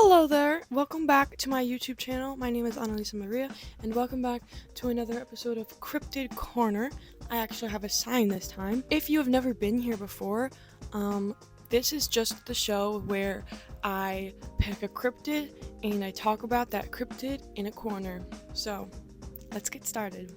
Hello there! Welcome back to my YouTube channel. My name is Annalisa Maria, and welcome back to another episode of Cryptid Corner. I actually have a sign this time. If you have never been here before, this is just the show where I pick a cryptid and I talk about that cryptid in a corner. So, let's get started.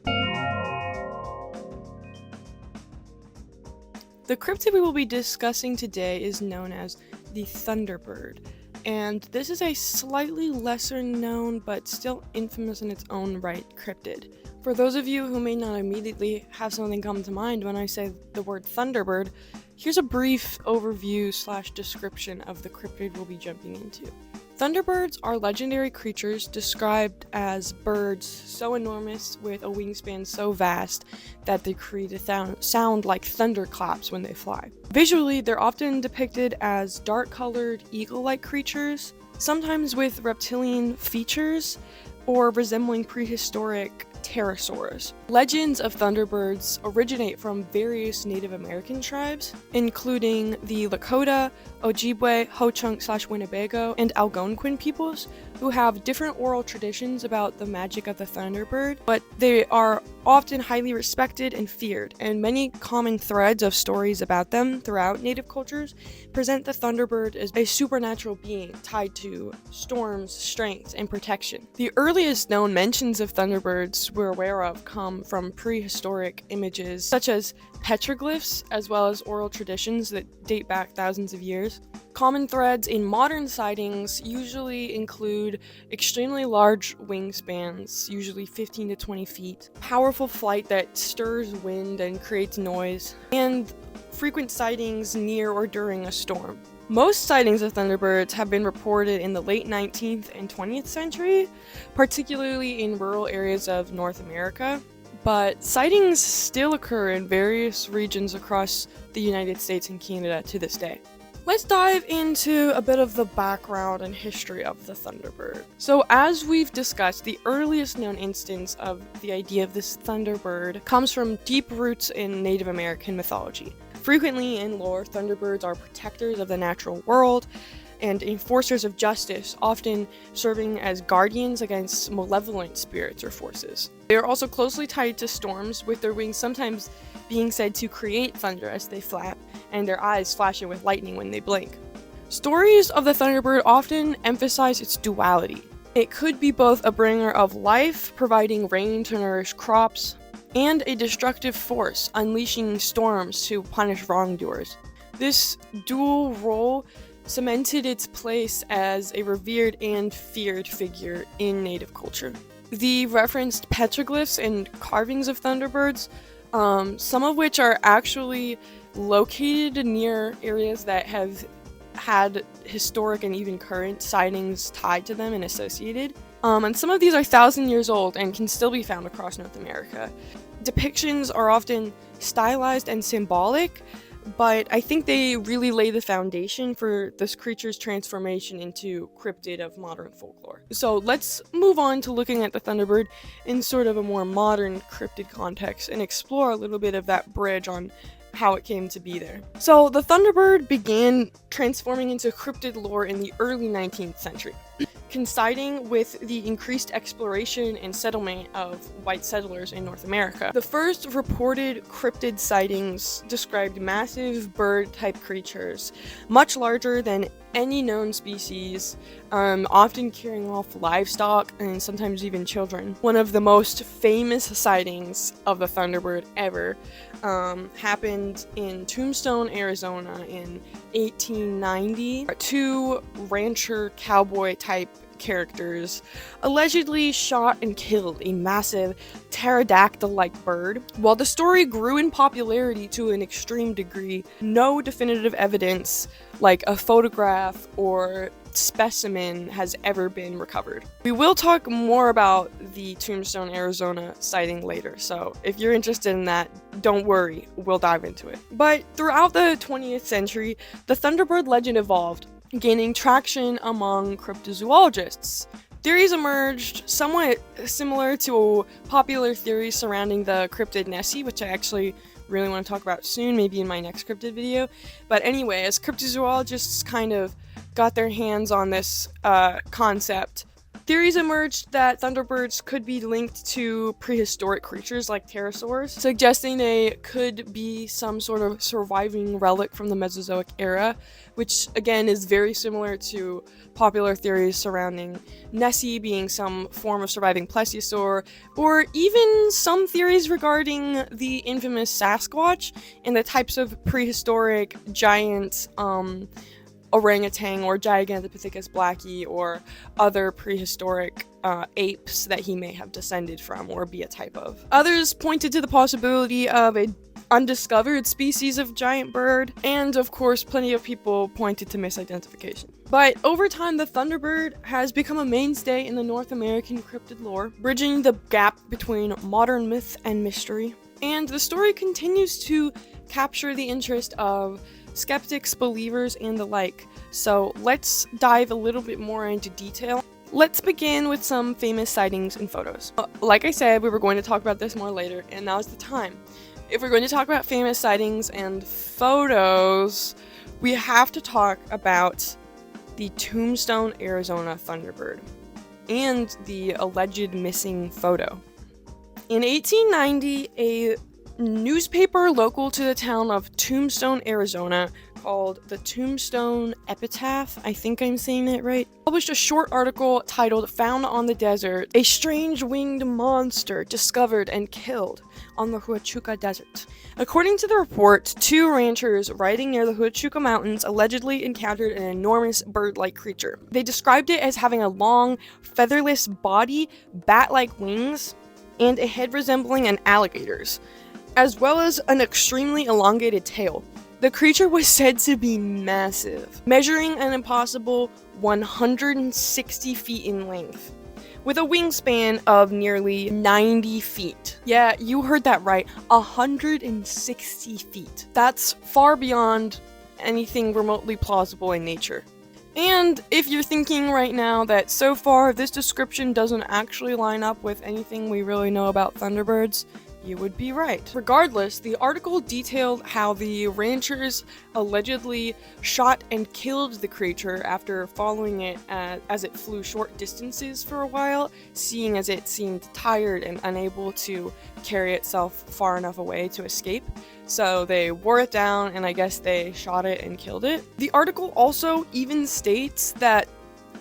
The cryptid we will be discussing today is known as the thunderbird. And this is a slightly lesser known but still infamous in its own right cryptid. For those of you who may not immediately have something come to mind when I say the word thunderbird, here's a brief overview / description of the cryptid we'll be jumping into. Thunderbirds are legendary creatures described as birds so enormous with a wingspan so vast that they create a sound like thunderclaps when they fly. Visually, they're often depicted as dark-colored, eagle-like creatures, sometimes with reptilian features or resembling prehistoric pterosaurs. Legends of thunderbirds originate from various Native American tribes, including the Lakota, Ojibwe, Ho-Chunk / Winnebago, and Algonquin peoples, who have different oral traditions about the magic of the thunderbird, but they are often highly respected and feared, and many common threads of stories about them throughout Native cultures present the thunderbird as a supernatural being tied to storms, strength, and protection. The earliest known mentions of thunderbirds we're aware of come from prehistoric images such as petroglyphs, as well as oral traditions that date back thousands of years. Common threads in modern sightings usually include extremely large wingspans, usually 15 to 20 feet, powerful flight that stirs wind and creates noise, and frequent sightings near or during a storm. Most sightings of thunderbirds have been reported in the late 19th and 20th century, particularly in rural areas of North America, but sightings still occur in various regions across the United States and Canada to this day. Let's dive into a bit of the background and history of the thunderbird. So as we've discussed, the earliest known instance of the idea of this thunderbird comes from deep roots in Native American mythology. Frequently in lore, thunderbirds are protectors of the natural world and enforcers of justice, often serving as guardians against malevolent spirits or forces. They are also closely tied to storms, with their wings sometimes being said to create thunder as they flap, and their eyes flashing with lightning when they blink. Stories of the thunderbird often emphasize its duality. It could be both a bringer of life, providing rain to nourish crops, and a destructive force, unleashing storms to punish wrongdoers. This dual role cemented its place as a revered and feared figure in Native culture. The referenced petroglyphs and carvings of thunderbirds, some of which are actually located near areas that have had historic and even current sightings tied to them and associated. And some of these are 1,000 years old and can still be found across North America. Depictions are often stylized and symbolic, but I think they really lay the foundation for this creature's transformation into cryptid of modern folklore. So let's move on to looking at the thunderbird in sort of a more modern cryptid context and explore a little bit of that bridge on how it came to be there. So the thunderbird began transforming into cryptid lore in the early 19th century, coinciding with the increased exploration and settlement of white settlers in North America. The first reported cryptid sightings described massive bird-type creatures, much larger than any known species, often carrying off livestock and sometimes even children. One of the most famous sightings of the thunderbird ever happened in Tombstone, Arizona in 1890. Two rancher cowboy type characters allegedly shot and killed a massive pterodactyl-like bird. While the story grew in popularity to an extreme degree, no definitive evidence like a photograph or specimen has ever been recovered. We will talk more about the Tombstone, Arizona sighting later, so if you're interested in that, don't worry, we'll dive into it. But throughout the 20th century, the thunderbird legend evolved, gaining traction among cryptozoologists. Theories emerged somewhat similar to popular theories surrounding the cryptid Nessie, which I actually really want to talk about soon, maybe in my next cryptid video. But anyway, as cryptozoologists kind of got their hands on this concept, theories emerged that thunderbirds could be linked to prehistoric creatures like pterosaurs, suggesting they could be some sort of surviving relic from the Mesozoic era, which again is very similar to popular theories surrounding Nessie being some form of surviving plesiosaur, or even some theories regarding the infamous Sasquatch and the types of prehistoric giant orangutan or Gigantopithecus blacki or other prehistoric apes that he may have descended from or be a type of. Others pointed to the possibility of a undiscovered species of giant bird, and of course plenty of people pointed to misidentification. But over time, the thunderbird has become a mainstay in the North American cryptid lore, bridging the gap between modern myth and mystery. And the story continues to capture the interest of skeptics, believers, and the like. So let's dive a little bit more into detail. Let's begin with some famous sightings and photos. Like I said, we were going to talk about this more later, and now's the time. If we're going to talk about famous sightings and photos, we have to talk about the Tombstone, Arizona thunderbird and the alleged missing photo. In 1890, a newspaper local to the town of Tombstone, Arizona, called the Tombstone Epitaph, I think I'm saying that right, published a short article titled "Found on the Desert, a strange winged monster discovered and killed on the Huachuca Desert." According to the report, two ranchers riding near the Huachuca Mountains allegedly encountered an enormous bird-like creature. They described it as having a long, featherless body, bat-like wings, and a head resembling an alligator's, as well as an extremely elongated tail. The creature was said to be massive, measuring an impossible 160 feet in length, with a wingspan of nearly 90 feet. Yeah, you heard that right, 160 feet. That's far beyond anything remotely plausible in nature. And if you're thinking right now that so far this description doesn't actually line up with anything we really know about thunderbirds, you would be right. Regardless, the article detailed how the ranchers allegedly shot and killed the creature after following it as it flew short distances for a while, seeing as it seemed tired and unable to carry itself far enough away to escape. So they wore it down, and I guess they shot it and killed it. The article also even states that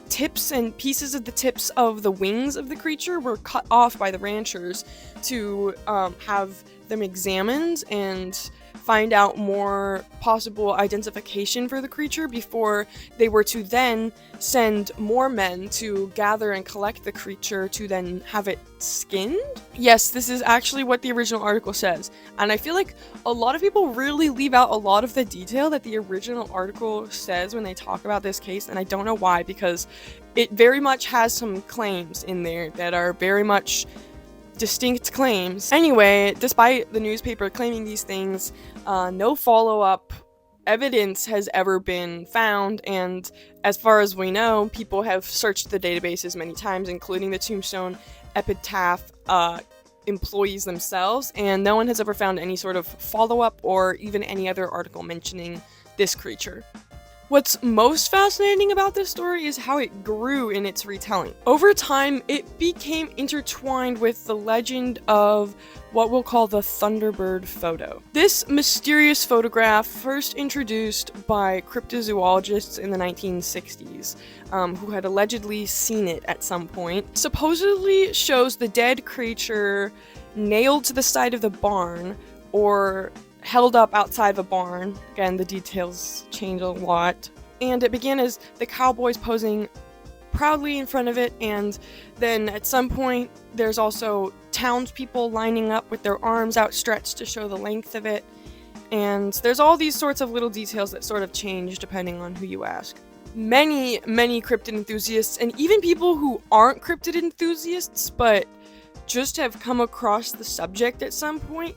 tips and pieces of the tips of the wings of the creature were cut off by the ranchers to have them examined and find out more possible identification for the creature before they were to then send more men to gather and collect the creature to then have it skinned. Yes, this is actually what the original article says, and I feel like a lot of people really leave out a lot of the detail that the original article says when they talk about this case, and I don't know why, because it very much has some claims in there that are very much distinct claims. Anyway, despite the newspaper claiming these things, no follow-up evidence has ever been found, and as far as we know, people have searched the databases many times, including the Tombstone Epitaph employees themselves, and no one has ever found any sort of follow-up or even any other article mentioning this creature. What's most fascinating about this story is how it grew in its retelling. Over time, it became intertwined with the legend of what we'll call the Thunderbird photo. This mysterious photograph, first introduced by cryptozoologists in the 1960s, who had allegedly seen it at some point, supposedly shows the dead creature nailed to the side of the barn, or held up outside the barn. Again, the details change a lot. And it began as the cowboys posing proudly in front of it, and then at some point there's also townspeople lining up with their arms outstretched to show the length of it, and there's all these sorts of little details that sort of change depending on who you ask. Many cryptid enthusiasts, and even people who aren't cryptid enthusiasts but just have come across the subject at some point,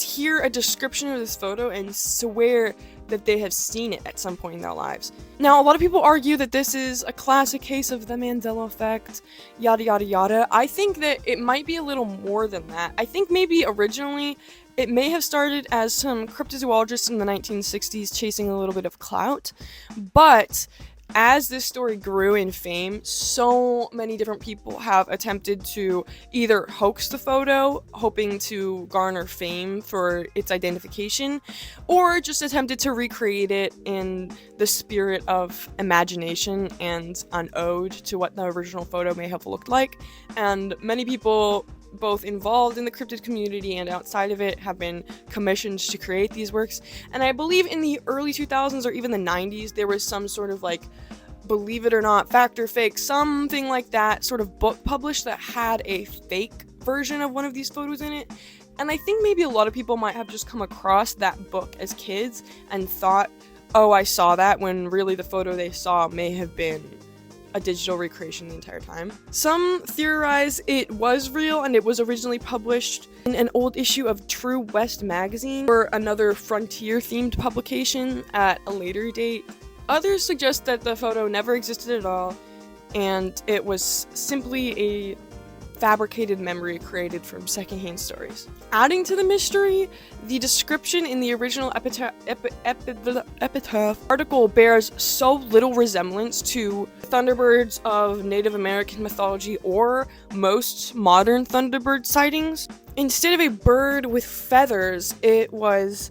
hear a description of this photo and swear that they have seen it at some point in their lives. Now, a lot of people argue that this is a classic case of the Mandela effect, yada yada yada. I think that it might be a little more than that. I think maybe originally it may have started as some cryptozoologists in the 1960s chasing a little bit of clout, but As this story grew in fame, so many different people have attempted to either hoax the photo, hoping to garner fame for its identification, or just attempted to recreate it in the spirit of imagination and an ode to what the original photo may have looked like. And many people, both involved in the cryptid community and outside of it, have been commissioned to create these works. And I believe in the early 2000s or even the 90s, there was some sort of like, believe it or not, fact or fake, something like that sort of book published that had a fake version of one of these photos in it. And I think maybe a lot of people might have just come across that book as kids and thought, oh, I saw that, when really the photo they saw may have been a digital recreation the entire time. Some theorize it was real and it was originally published in an old issue of True West magazine or another frontier-themed publication at a later date. Others suggest that the photo never existed at all, and it was simply a fabricated memory created from secondhand stories. Adding to the mystery, the description in the original epitaph article bears so little resemblance to thunderbirds of Native American mythology or most modern thunderbird sightings. Instead of a bird with feathers, it was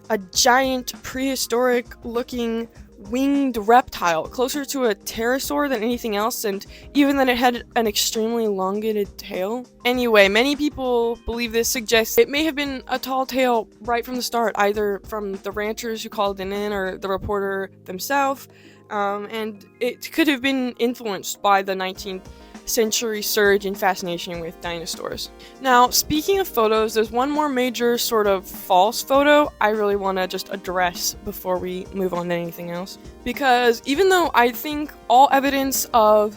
a giant prehistoric-looking winged reptile, closer to a pterosaur than anything else, and even then it had an extremely elongated tail. Anyway, many people believe this suggests it may have been a tall tale right from the start, either from the ranchers who called it in or the reporter themselves, and it could have been influenced by the 19th century surge in fascination with dinosaurs. Now, speaking of photos, there's one more major sort of false photo I really want to just address before we move on to anything else. Because even though I think all evidence of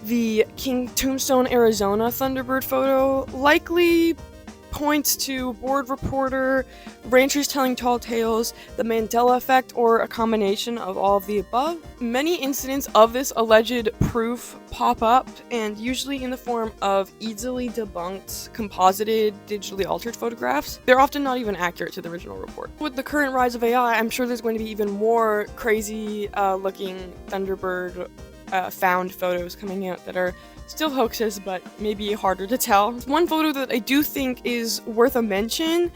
the King Tombstone, Arizona Thunderbird photo likely points to bored reporter, ranchers telling tall tales, the Mandela effect, or a combination of all of the above, many incidents of this alleged proof pop up, and usually in the form of easily debunked, composited, digitally altered photographs. They're often not even accurate to the original report. With the current rise of AI, I'm sure there's going to be even more crazy looking Thunderbird found photos coming out that are still hoaxes, but maybe harder to tell. One photo that I do think is worth a mention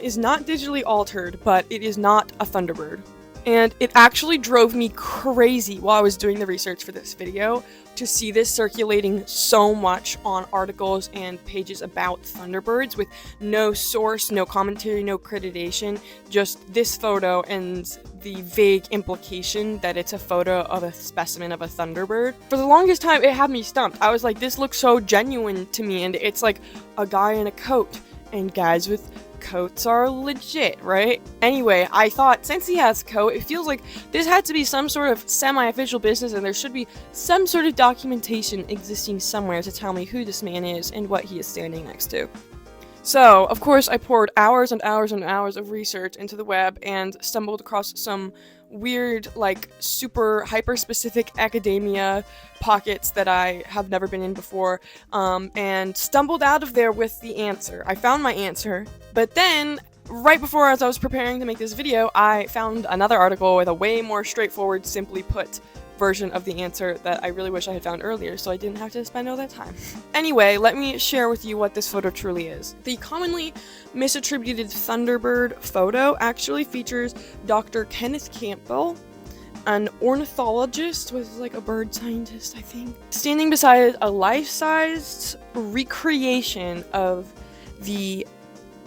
is not digitally altered, but it is not a Thunderbird. And it actually drove me crazy while I was doing the research for this video to see this circulating so much on articles and pages about Thunderbirds with no source, no commentary, no accreditation, just this photo and the vague implication that it's a photo of a specimen of a Thunderbird. For the longest time, it had me stumped. I was like, this looks so genuine to me, and it's like a guy in a coat, and guys with coats are legit, right? Anyway, I thought, since he has a coat, it feels like this had to be some sort of semi-official business, and there should be some sort of documentation existing somewhere to tell me who this man is and what he is standing next to. So, of course, I poured hours and hours and hours of research into the web and stumbled across some weird, like, super hyper-specific academia pockets that I have never been in before, and stumbled out of there with the answer. I found my answer, but then, right before as I was preparing to make this video, I found another article with a way more straightforward, simply put, version of the answer that I really wish I had found earlier, so I didn't have to spend all that time. Anyway, let me share with you what this photo truly is. The commonly misattributed Thunderbird photo actually features Dr. Kenneth Campbell, an ornithologist, was like a bird scientist, I think, standing beside a life-sized recreation of the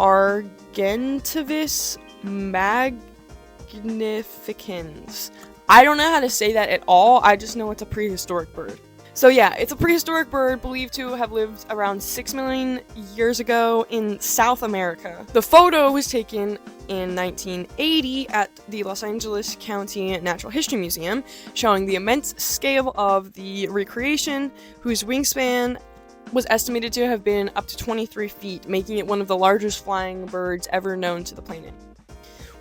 Argentavis magnificans. I don't know how to say that at all, I just know it's a prehistoric bird. So yeah, it's a prehistoric bird believed to have lived around 6 million years ago in South America. The photo was taken in 1980 at the Los Angeles County Natural History Museum, showing the immense scale of the recreation, whose wingspan was estimated to have been up to 23 feet, making it one of the largest flying birds ever known to the planet.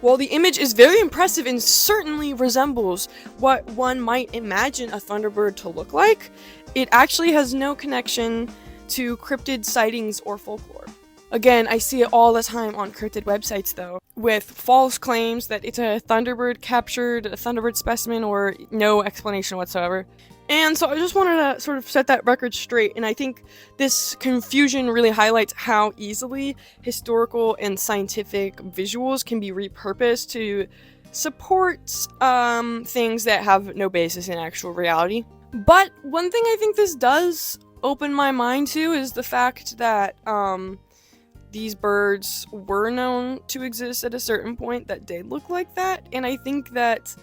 While the image is very impressive and certainly resembles what one might imagine a Thunderbird to look like, it actually has no connection to cryptid sightings or folklore. Again, I see it all the time on cryptid websites though. with false claims that it's a thunderbird captured, a thunderbird specimen, or no explanation whatsoever. And so I just wanted to sort of set that record straight, and I think this confusion really highlights how easily historical and scientific visuals can be repurposed to support things that have no basis in actual reality. But one thing I think this does open my mind to is the fact that these birds were known to exist at a certain point that did look like that, and I think that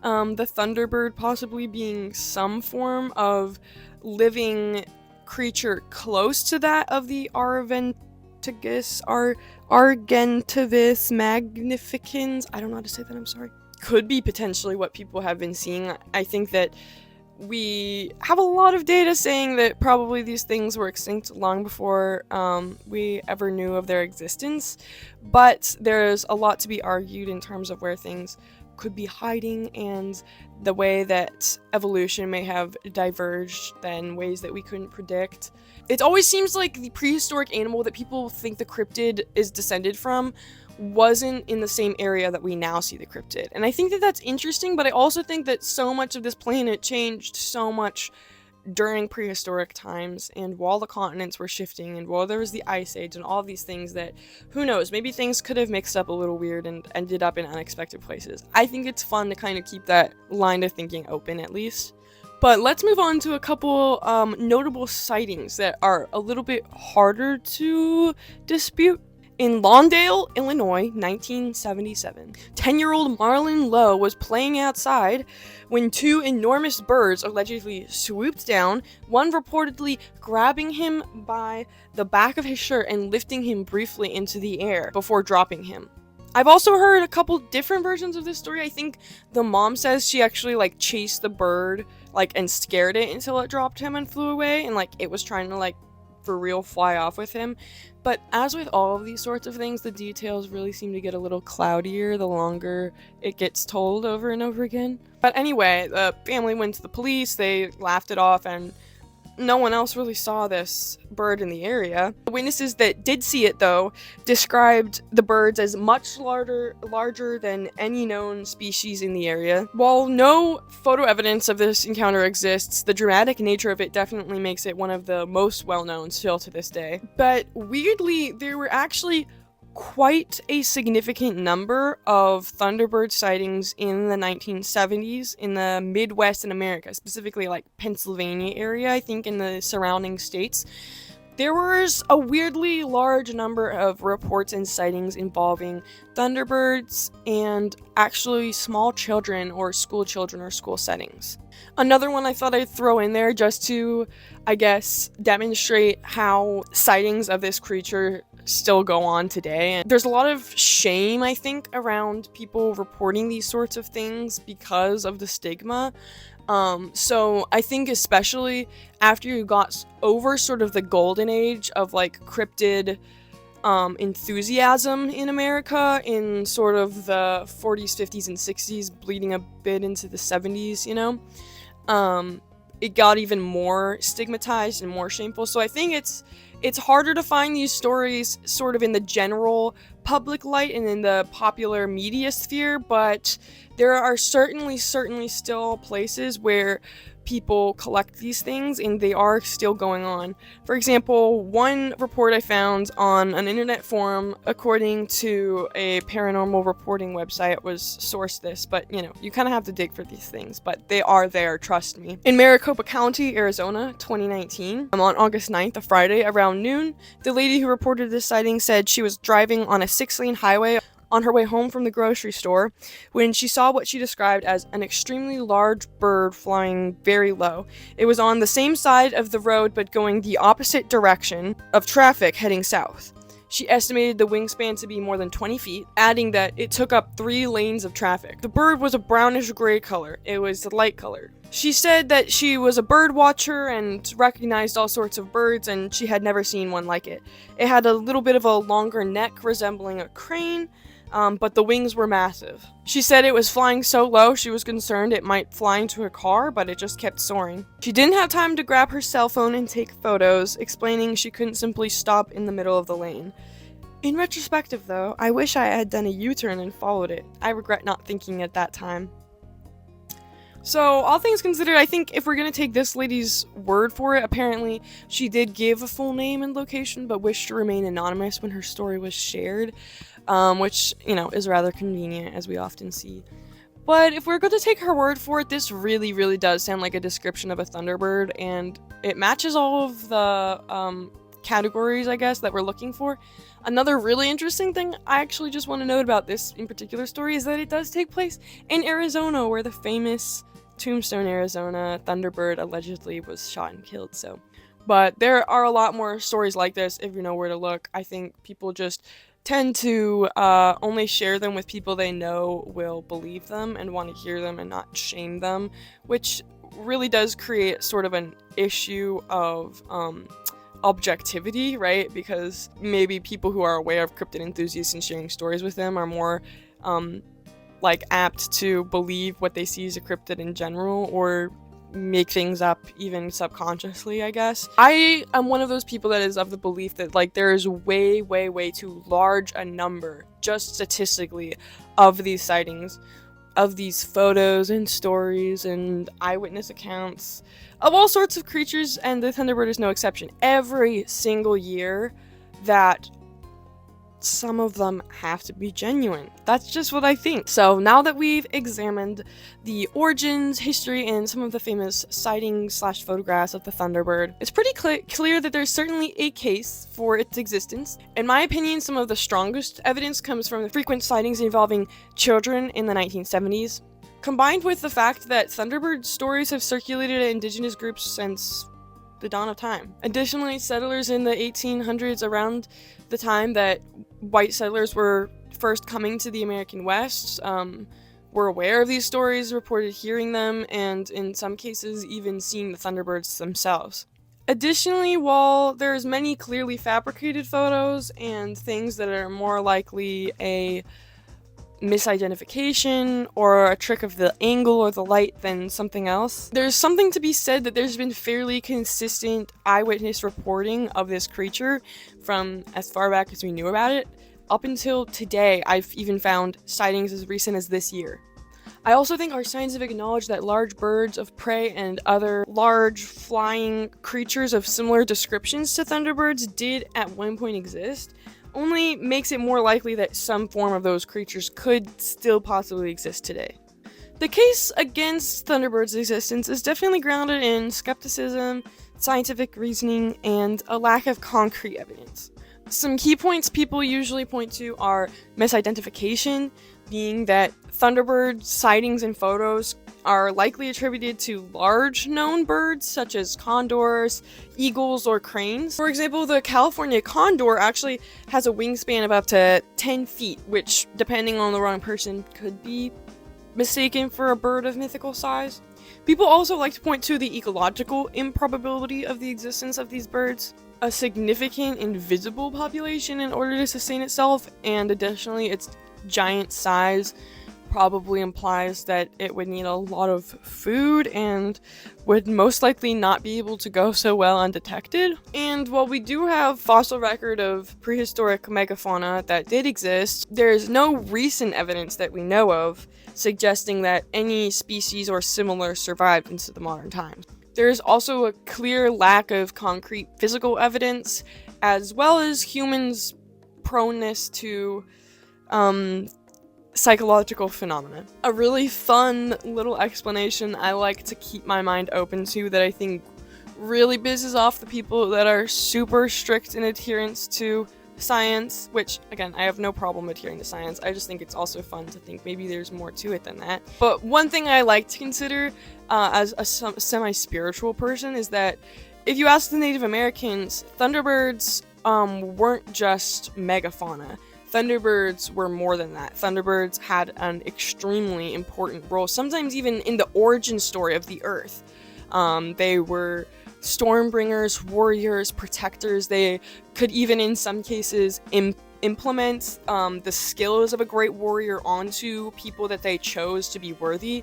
the thunderbird possibly being some form of living creature close to that of the Argentavis magnificans, I don't know how to say that, I'm sorry, could be potentially what people have been seeing. I think that we have a lot of data saying that probably these things were extinct long before we ever knew of their existence, but there's a lot to be argued in terms of where things could be hiding and the way that evolution may have diverged in ways that we couldn't predict. It always seems like the prehistoric animal that people think the cryptid is descended from wasn't in the same area that we now see the cryptid. And I think that that's interesting, but I also think that so much of this planet changed so much during prehistoric times, and while the continents were shifting, and while there was the Ice Age and all these things that, who knows, maybe things could have mixed up a little weird and ended up in unexpected places. I think it's fun to kind of keep that line of thinking open, at least. But let's move on to a couple notable sightings that are a little bit harder to dispute. In Lawndale, Illinois, 1977, 10-year-old Marlon Lowe was playing outside when two enormous birds allegedly swooped down, one reportedly grabbing him by the back of his shirt and lifting him briefly into the air before dropping him. I've also heard a couple different versions of this story. I think the mom says she actually chased the bird and scared it until it dropped him and flew away, and it was trying to for real fly off with him. But as with all of these sorts of things, the details really seem to get a little cloudier the longer it gets told over and over again. But anyway, the family went to the police, they laughed it off, and no one else really saw this bird in the area. The witnesses that did see it, though, described the birds as much larger than any known species in the area. While no photo evidence of this encounter exists, the dramatic nature of it definitely makes it one of the most well-known still to this day. But weirdly, there were actually quite a significant number of thunderbird sightings in the 1970s in the Midwest in America, specifically Pennsylvania area, I think in the surrounding states. There was a weirdly large number of reports and sightings involving thunderbirds and actually small children or school settings. Another one I thought I'd throw in there just to, I guess, demonstrate how sightings of this creature still go on today. And there's a lot of shame, I think, around people reporting these sorts of things because of the stigma. So I think especially after you got over sort of the golden age of cryptid enthusiasm in America in sort of the 40s, 50s, and 60s, bleeding a bit into the 70s, it got even more stigmatized and more shameful. So I think it's harder to find these stories sort of in the general public light and in the popular media sphere, but there are certainly still places where people collect these things and they are still going on. For example, one report I found on an internet forum, according to a paranormal reporting website, was sourced this, but you kind of have to dig for these things, but they are there, trust me. In Maricopa County, Arizona, 2019, on August 9th, a Friday, around noon, the lady who reported this sighting said she was driving on a 6-lane highway on her way home from the grocery store when she saw what she described as an extremely large bird flying very low. It was on the same side of the road but going the opposite direction of traffic heading south. She estimated the wingspan to be more than 20 feet, adding that it took up 3 lanes of traffic. The bird was a brownish-gray color. It was light-colored. She said that she was a bird watcher and recognized all sorts of birds, and she had never seen one like it. It had a little bit of a longer neck resembling a crane, but the wings were massive. She said it was flying so low she was concerned it might fly into her car, but it just kept soaring. She didn't have time to grab her cell phone and take photos, explaining she couldn't simply stop in the middle of the lane. In retrospective, though, I wish I had done a U-turn and followed it. I regret not thinking at that time. So, all things considered, I think if we're gonna take this lady's word for it, apparently she did give a full name and location, but wished to remain anonymous when her story was shared, which, is rather convenient, as we often see. But if we're going to take her word for it, this really, really does sound like a description of a thunderbird, and it matches all of the categories, I guess, that we're looking for. Another really interesting thing I actually just want to note about this in particular story is that it does take place in Arizona, where the famous Tombstone, Arizona thunderbird allegedly was shot and killed. But there are a lot more stories like this if you know where to look. I think people just tend to only share them with people they know will believe them and want to hear them and not shame them, which really does create sort of an issue of objectivity, right? Because maybe people who are aware of cryptid enthusiasts and sharing stories with them are more apt to believe what they see as a cryptid in general, or make things up even subconsciously, I guess. I am one of those people that is of the belief that there is way, way, way too large a number, just statistically, of these sightings, of these photos and stories and eyewitness accounts of all sorts of creatures, and the thunderbird is no exception. Every single year that some of them have to be genuine. That's just what I think. So now that we've examined the origins, history, and some of the famous sightings / photographs of the thunderbird, it's pretty clear that there's certainly a case for its existence. In my opinion, some of the strongest evidence comes from the frequent sightings involving children in the 1970s, combined with the fact that thunderbird stories have circulated in indigenous groups since the dawn of time. Additionally, settlers in the 1800s, around the time that white settlers were first coming to the American West, were aware of these stories, reported hearing them, and in some cases even seeing the thunderbirds themselves. Additionally, while there's many clearly fabricated photos and things that are more likely a misidentification or a trick of the angle or the light than something else, there's something to be said that there's been fairly consistent eyewitness reporting of this creature from as far back as we knew about it up until today. I've even found sightings as recent as this year. I also think our scientific knowledge that large birds of prey and other large flying creatures of similar descriptions to thunderbirds did at one point exist only makes it more likely that some form of those creatures could still possibly exist today. The case against thunderbirds' existence is definitely grounded in skepticism, scientific reasoning, and a lack of concrete evidence. Some key points people usually point to are misidentification, being that thunderbird sightings and photos are likely attributed to large known birds such as condors, eagles, or cranes. For example, the California condor actually has a wingspan of up to 10 feet, which, depending on the wrong person, could be mistaken for a bird of mythical size. People also like to point to the ecological improbability of the existence of these birds. A significant invisible population in order to sustain itself, and additionally its giant size probably implies that it would need a lot of food and would most likely not be able to go so well undetected. And while we do have fossil record of prehistoric megafauna that did exist, there is no recent evidence that we know of suggesting that any species or similar survived into the modern times. There is also a clear lack of concrete physical evidence, as well as humans' proneness to psychological phenomena. A really fun little explanation I like to keep my mind open to that I think really pisses off the people that are super strict in adherence to science, which, again, I have no problem adhering to science. I just think it's also fun to think maybe there's more to it than that. But one thing I like to consider as a semi-spiritual person is that if you ask the Native Americans, thunderbirds weren't just megafauna. Thunderbirds were more than that. Thunderbirds had an extremely important role, sometimes even in the origin story of the Earth. They were stormbringers, warriors, protectors. They could even, in some cases, implement the skills of a great warrior onto people that they chose to be worthy.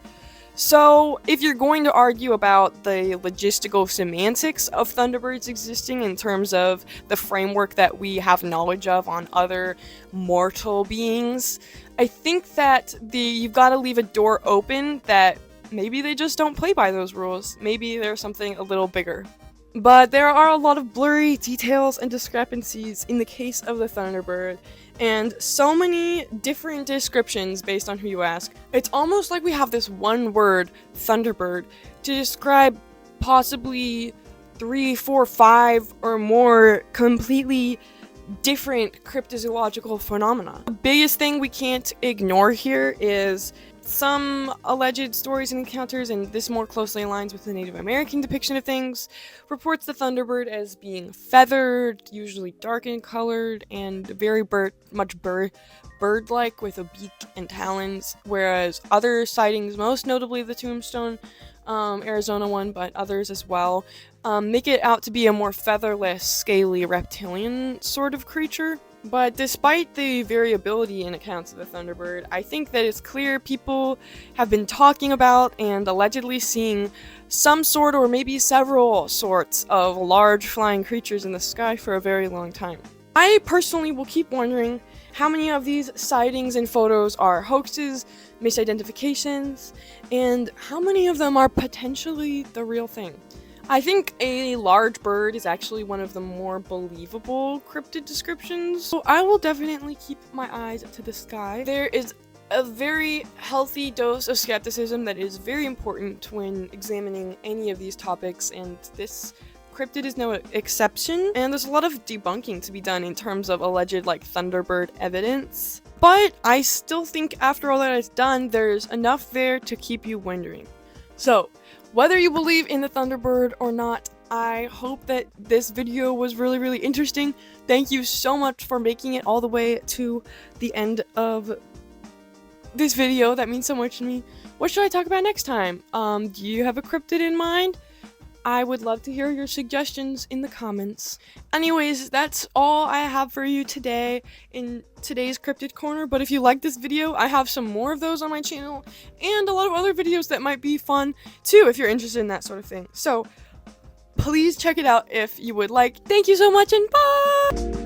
So, if you're going to argue about the logistical semantics of thunderbirds existing in terms of the framework that we have knowledge of on other mortal beings, I think that you've got to leave a door open that maybe they just don't play by those rules. Maybe there's something a little bigger. But there are a lot of blurry details and discrepancies in the case of the thunderbird, and so many different descriptions based on who you ask. It's almost like we have this one word, thunderbird, to describe possibly 3, 4, 5 or more completely different cryptozoological phenomena. The biggest thing we can't ignore here is some alleged stories and encounters, and this more closely aligns with the Native American depiction of things, reports the thunderbird as being feathered, usually dark in colored, and very bird-like with a beak and talons, whereas other sightings, most notably the Tombstone, Arizona one, but others as well, make it out to be a more featherless, scaly reptilian sort of creature. But despite the variability in accounts of the thunderbird, I think that it's clear people have been talking about and allegedly seeing some sort or maybe several sorts of large flying creatures in the sky for a very long time. I personally will keep wondering how many of these sightings and photos are hoaxes, misidentifications, and how many of them are potentially the real thing. I think a large bird is actually one of the more believable cryptid descriptions, so I will definitely keep my eyes to the sky. There is a very healthy dose of skepticism that is very important when examining any of these topics, and this cryptid is no exception, and there's a lot of debunking to be done in terms of alleged thunderbird evidence. But I still think after all that is done, there's enough there to keep you wondering. So, whether you believe in the thunderbird or not, I hope that this video was really, really interesting. Thank you so much for making it all the way to the end of this video. That means so much to me. What should I talk about next time? Do you have a cryptid in mind? I would love to hear your suggestions in the comments. Anyways, that's all I have for you today in today's Cryptid Corner, but if you like this video, I have some more of those on my channel, and a lot of other videos that might be fun too if you're interested in that sort of thing. So, please check it out if you would like. Thank you so much, and bye!